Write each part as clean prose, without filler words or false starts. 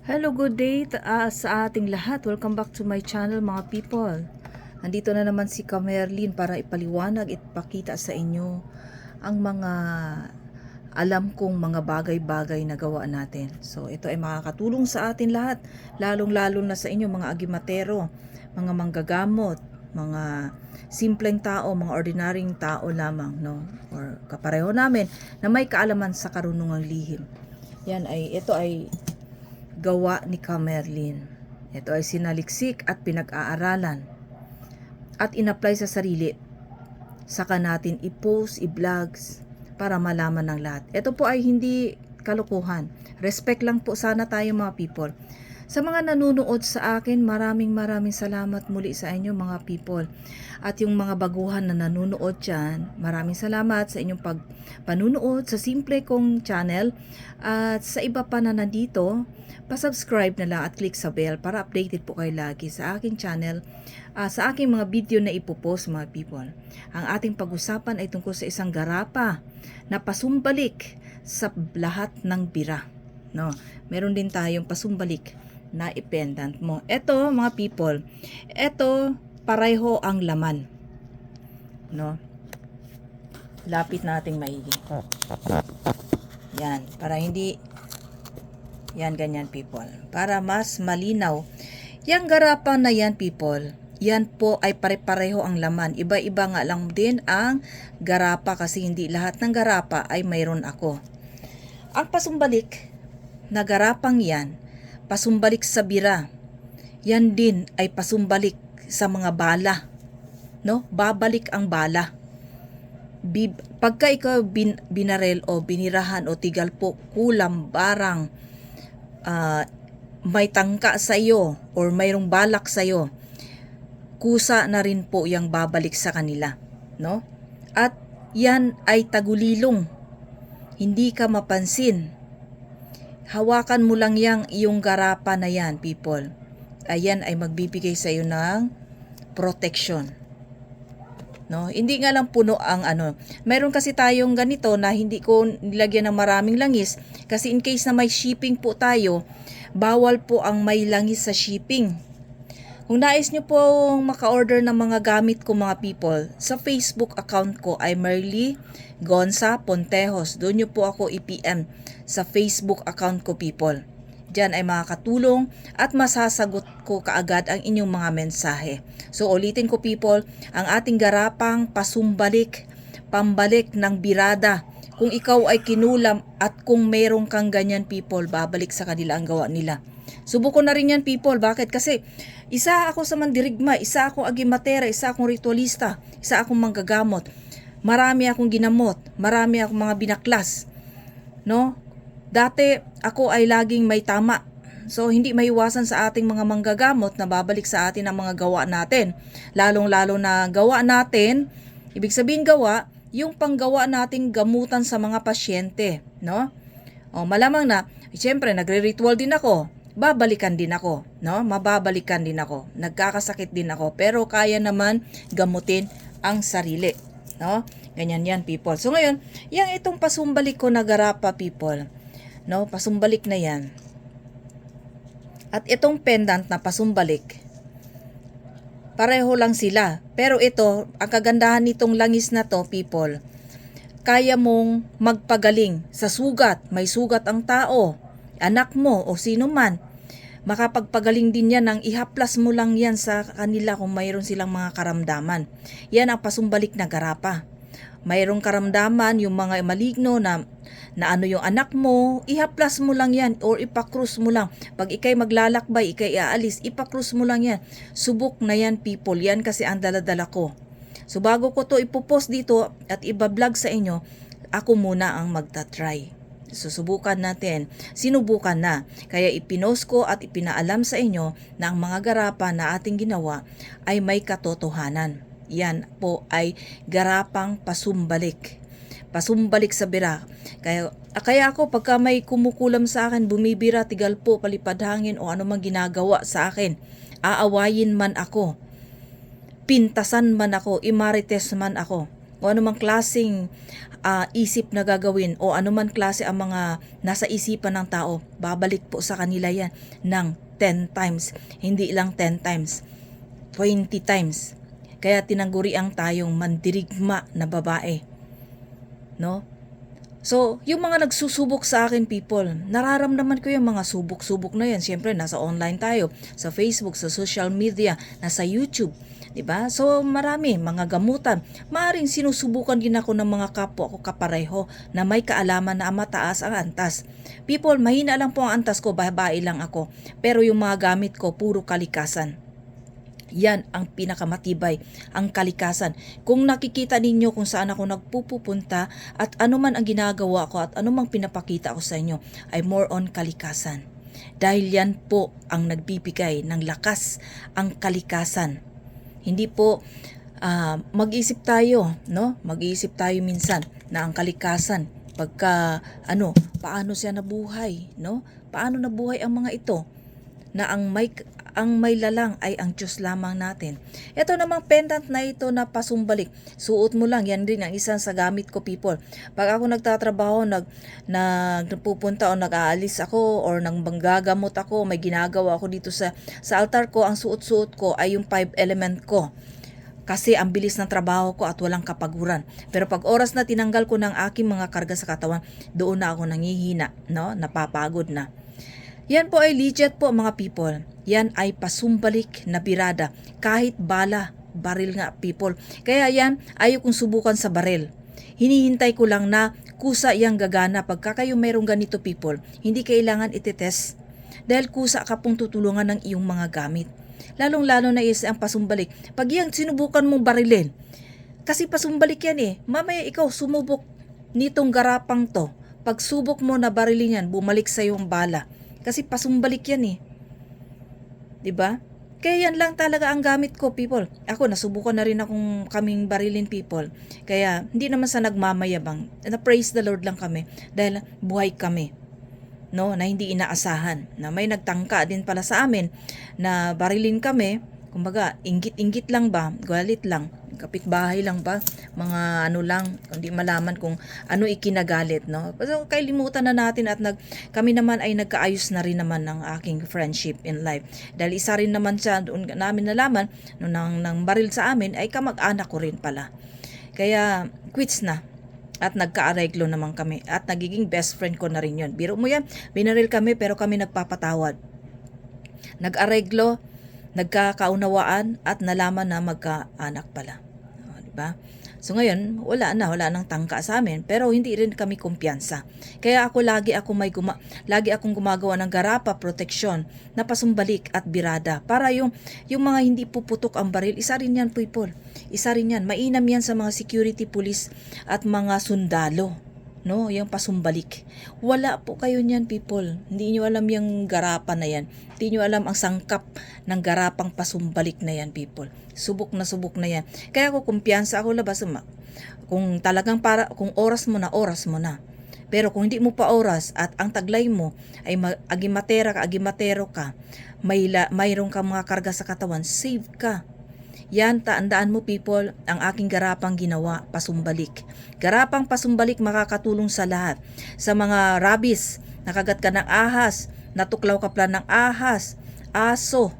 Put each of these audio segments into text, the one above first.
Hello, good day sa ating lahat. Welcome back to my channel mga people. Nandito na naman si Camerlin para ipaliwanag at ipakita sa inyo ang mga alam kong mga bagay-bagay na gawa natin. So ito ay makakatulong sa atin lahat, lalong-lalo na sa inyo mga agimatero, mga manggagamot, mga simpleng tao, mga ordinaryong tao lamang, no? Or kapareho namin na may kaalaman sa karunungang lihim. Ito ay gawa ni Camerlin. Ito ay sinaliksik at pinag-aaralan at in-apply sa sarili. Saka natin i-post, i-vlogs para malaman ng lahat. Ito po ay hindi kalokohan. Respect lang po sana tayo mga people. Sa mga nanonood sa akin, maraming salamat muli sa inyo mga people. At yung mga baguhan na nanonood dyan, maraming salamat sa inyong panunood sa simple kong channel. At sa iba pa na nandito, pa-subscribe na lang at click sa bell para updated po kayo lagi sa aking channel, sa aking mga video na ipopost mga people. Ang ating pag-usapan ay tungkol sa isang garapa na pasumbalik sa lahat ng bira. No, meron din tayong pasumbalik na pendant mo. Ito mga people, ito pareho ang laman. No? Lapit nating maigi. Yan, para hindi yan, ganyan people. Para mas malinaw. Yang garapan na yan people, yan po ay pare-pareho ang laman. Iba-iba nga lang din ang garapa kasi hindi lahat ng garapa ay mayroon ako. Ang pasumbalik na garapang yan, pasumbalik sa bira. Yan din ay pasumbalik sa mga bala. No? Babalik ang bala. Pagka ikaw binarel o binirahan o tigal po, kulam, barang, may tangka sa iyo or mayroong balak sa iyo, kusa na rin po yung babalik sa kanila, no? At yan ay tagulilong, hindi ka mapansin. Hawakan mo lang yang iyong garapa na yan people, ayan ay magbibigay sa iyo ng protection. No, hindi nga lang puno ang Meron kasi tayong ganito na hindi ko nilagyan ng maraming langis kasi in case na may shipping po tayo, bawal po ang may langis sa shipping. Kung nais nyo po maka-order ng mga gamit ko mga people, sa Facebook account ko ay Merly Gonza Pontejos. Doon nyo po ako i-PM sa Facebook account ko people. Diyan ay makakatulong at masasagot ko kaagad ang inyong mga mensahe. So ulitin ko people, ang ating garapang pasumbalik, pambalik ng birada. Kung ikaw ay kinulam at kung merong kang ganyan people, babalik sa kanila ang gawa nila. Subukan na rin yan people. Bakit? Kasi isa ako sa mandirigma, isa akong agimatera, isa akong ritualista, isa akong manggagamot. Marami akong ginamot, marami akong mga binaklas. No? Dati ako ay laging may tama. So hindi maiwasan sa ating mga manggagamot na babalik sa atin ang mga gawa natin. Lalong-lalo na gawa natin, ibig sabihin gawa, yung panggawa nating gamutan sa mga pasyente, no? O malamang na, siyempre nagre-ritual din ako, babalikan din ako, no? Mababalikan din ako, nagkakasakit din ako, pero kaya naman gamutin ang sarili, no? Ganyan yan people. So ngayon, yang itong pasumbalik ko na garapa people, no, pasumbalik na yan. At itong pendant na pasumbalik, pareho lang sila. Pero ito, ang kagandahan nitong langis na to, people, kaya mong magpagaling sa sugat. May sugat ang tao, anak mo o sino man. Makapagpagaling din yan ng ihaplas mo lang yan sa kanila kung mayroon silang mga karamdaman. Yan ang pasumbalik na garapa. Mayroong karamdaman, yung mga maligno na yung anak mo, ihaplas mo lang yan or ipakrus mo lang. Pag ikay maglalakbay, ikay aalis, ipakrus mo lang yan. Subok na yan people, yan kasi ang daladala ko. So bago ko to ipopost dito at ibablog sa inyo, ako muna ang magta-try. Susubukan natin, sinubukan na. Kaya ipinost ko at ipinaalam sa inyo na ang mga garapa na ating ginawa ay may katotohanan. Yan po ay garapang pasumbalik. Pasumbalik sa bira. Kaya ako pagka may kumukulam sa akin, bumibira, tigal po, palipad hangin o ano mang ginagawa sa akin, aawayin man ako, pintasan man ako, imarites man ako, o ano mang klaseng isip na gagawin o anuman klase ang mga nasa isipan ng tao, babalik po sa kanila yan ng 10 times. Hindi lang 10 times, 20 times. Kaya tinangguriang tayong mandirigma na babae. No? So, yung mga nagsusubok sa akin, people, nararamdaman ko yung mga subok-subok na yan. Siyempre, nasa online tayo, sa Facebook, sa social media, nasa YouTube. Diba? So, marami, mga gamutan. Maaring sinusubukan din ako ng mga kapwa ko kapareho na may kaalaman na mataas ang antas. People, mahina lang po ang antas ko, babae lang ako. Pero yung mga gamit ko, puro kalikasan. Yan ang pinakamatibay, ang kalikasan. Kung nakikita ninyo kung saan ako nagpupunta at ano man ang ginagawa ko at ano mang pinapakita ko sa inyo ay more on kalikasan. Dahil yan po ang nagbibigay ng lakas, ang kalikasan. Hindi po mag-isip tayo, no? Mag-isip tayo minsan na ang kalikasan pagka paano siya nabuhay, no? Paano nabuhay ang mga ito na ang may lalang ay ang Diyos lamang natin. Ito namang pendant na ito na pasumbalik. Suot mo lang. Yan rin ang isang sa gamit ko, people. Pag ako nagtatrabaho, nagpupunta o nag-aalis ako or nang banggagamot ako, may ginagawa ako dito sa altar ko, ang suot-suot ko ay yung 5 element ko. Kasi ang bilis ng trabaho ko at walang kapaguran. Pero pag oras na tinanggal ko ng aking mga karga sa katawan, doon na ako nangihina, no? Napapagod na. Yan po ay legit po, mga people. Yan ay pasumbalik na birada. Kahit baril nga, people. Kaya yan, ayaw kong subukan sa baril. Hinihintay ko lang na kusa yang gagana. Pagka kayo mayroong ganito, people, hindi kailangan itetest. Dahil kusa ka pong tutulungan ng iyong mga gamit. Lalong-lalo na is ang pasumbalik. Pag yan, sinubukan mong barilin. Kasi pasumbalik yan eh. Mamaya ikaw sumubok nitong garapang to. Pag subok mo na barilin yan, bumalik sa iyong bala. Kasi pasumbalik yan eh. Diba? Kaya yan lang talaga ang gamit ko, people. Ako, nasubukan na rin akong kaming barilin, people. Kaya, hindi naman sa nagmamayabang. Na-praise the Lord lang kami. Dahil buhay kami. No, na hindi inaasahan. Na may nagtangka din pala sa amin na barilin kami. Kumbaga, inggit-inggit lang ba? Galit lang. Kapitbahay lang ba? Mga lang, hindi malaman kung ano ikinagalit, no? So, kailimutan na natin at kami naman ay nagkaayos na rin naman ng aking friendship in life. Dahil isa rin naman siya, doon namin nalaman, nang baril sa amin, ay kamag-anak ko rin pala. Kaya, quits na. At nagka-areglo naman kami. At nagiging best friend ko na rin yun. Biro mo yan, binaril kami pero kami nagpapatawad. Nag-areglo, nagkakaunawaan at nalaman na magkaanak pala. Diba? So ngayon, wala nang tangka sa amin, pero hindi rin kami kumpiyansa. Kaya ako lagi akong gumagawa ng garapa, proteksyon, na pasumbalik at birada para yung mga hindi puputok ang baril. Isa rin yan, people. Isa rin yan. Mainam yan sa mga security police at mga sundalo. No, yung pasumbalik. Wala po kayo niyan, people. Hindi nyo alam yung garapan na yan. Hindi nyo alam ang sangkap ng garapang pasumbalik na yan, people. Subok na yan. Kaya ako kumpiyansa ako labas. Kung talagang kung oras mo na. Pero kung hindi mo pa oras at ang taglay mo ay agimatero ka, mayroong ka mga karga sa katawan, save ka. Yan, tandaan mo, people, ang aking garapang ginawa, pasumbalik. Garapang pasumbalik makakatulong sa lahat. Sa mga rabies, nakagat ka ng ahas, natuklaw ka pala ng ahas, aso,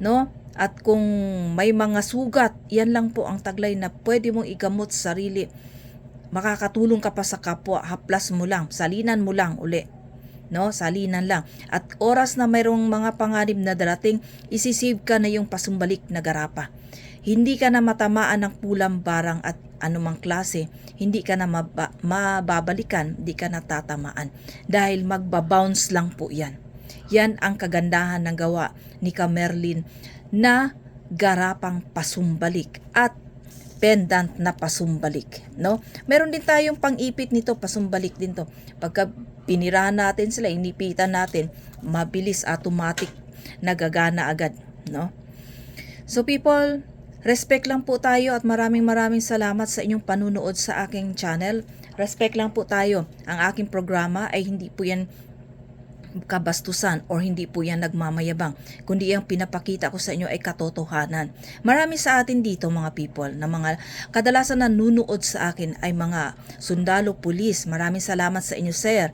no? At kung may mga sugat, yan lang po ang taglay na pwede mong igamot sa sarili. Makakatulong ka pa sa kapwa, haplas mo lang, salinan mo lang uli. No, salinan lang. At oras na mayroong mga panganib na darating, isisave ka na yung pasumbalik na garapa. Hindi ka na matamaan ng pulang barang at anumang klase. Hindi ka na mababalikan, hindi ka na tatamaan. Dahil magbabounce lang po yan. Yan ang kagandahan ng gawa ni Merlin na garapang pasumbalik at pendant na pasumbalik. No? Meron din tayong pang-ipit nito, pasumbalik din to. Pagka pinirahan natin sila, inipitan natin, mabilis, automatic, nagagana agad. No? So people, respect lang po tayo at maraming salamat sa inyong panunood sa aking channel. Respect lang po tayo. Ang aking programa ay hindi po yan kabastusan or hindi po yan nagmamayabang, kundi ang pinapakita ko sa inyo ay katotohanan. Marami sa atin dito mga people na mga kadalasan nanunood sa akin ay mga sundalo, pulis. Maraming salamat sa inyo sir.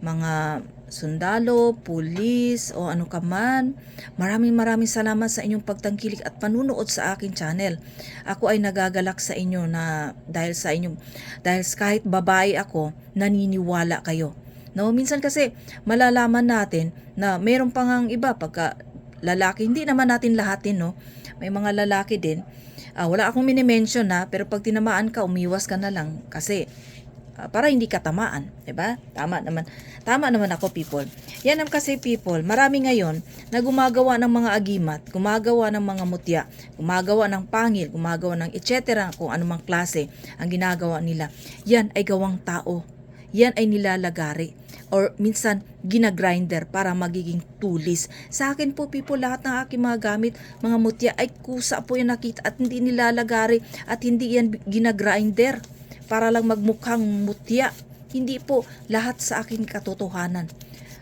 Mga sundalo, pulis o ano ka man, maraming salamat sa inyong pagtangkilik at panunood sa akin channel. Ako ay nagagalak sa inyo na dahil kahit babae ako, naniniwala kayo. No, minsan kasi malalaman natin na mayroon pang ang iba pagka lalaki, hindi naman natin lahatin, no. May mga lalaki din. Wala akong mini-mention na, pero pag tinamaan ka, umiwas ka na lang kasi para hindi ka tamaan, 'di ba? Tama naman ako people. Yan ang kasi people, marami ngayon na gumagawa ng mga agimat, gumagawa ng mga mutya, gumagawa ng pangil, gumagawa ng etc. kung anumang klase ang ginagawa nila. Yan ay gawang tao. Yan ay nilalagari or minsan ginagrinder para magiging tulis. Sa akin po people, lahat ng aking mga gamit, mga mutya ay kusa po yung nakita at hindi nilalagari at hindi yan ginagrinder para lang magmukhang mutya. Hindi po, lahat sa akin katotohanan.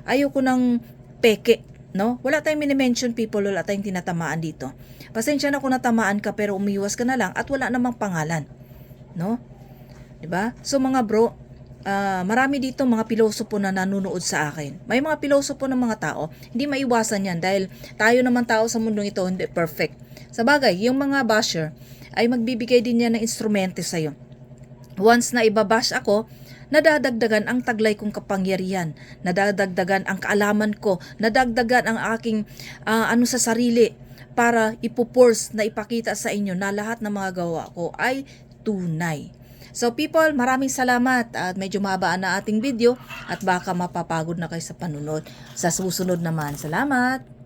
Ayoko ng peke, no? Wala tayong mini-mention people, wala tayong tinatamaan dito. Pasensya na kung natamaan ka pero umiwas ka na lang at wala namang pangalan, no? 'Di ba? So mga bro, marami dito mga pilosopo na nanonood sa akin. May mga pilosopo ng mga tao, hindi maiwasan yan dahil tayo naman tao sa mundong ito hindi perfect. Sa bagay, yung mga basher ay magbibigay din yan ng instrumente sa'yo. Once na ibabash ako, nadadagdagan ang taglay kong kapangyarihan, nadadagdagan ang kaalaman ko, nadagdagan ang aking sa sarili para ipupurse na ipakita sa inyo na lahat ng mga gawa ko ay tunay. So people, maraming salamat at medyo mahaba na ating video at baka mapapagod na kayo sa panunod. Sa susunod naman, salamat!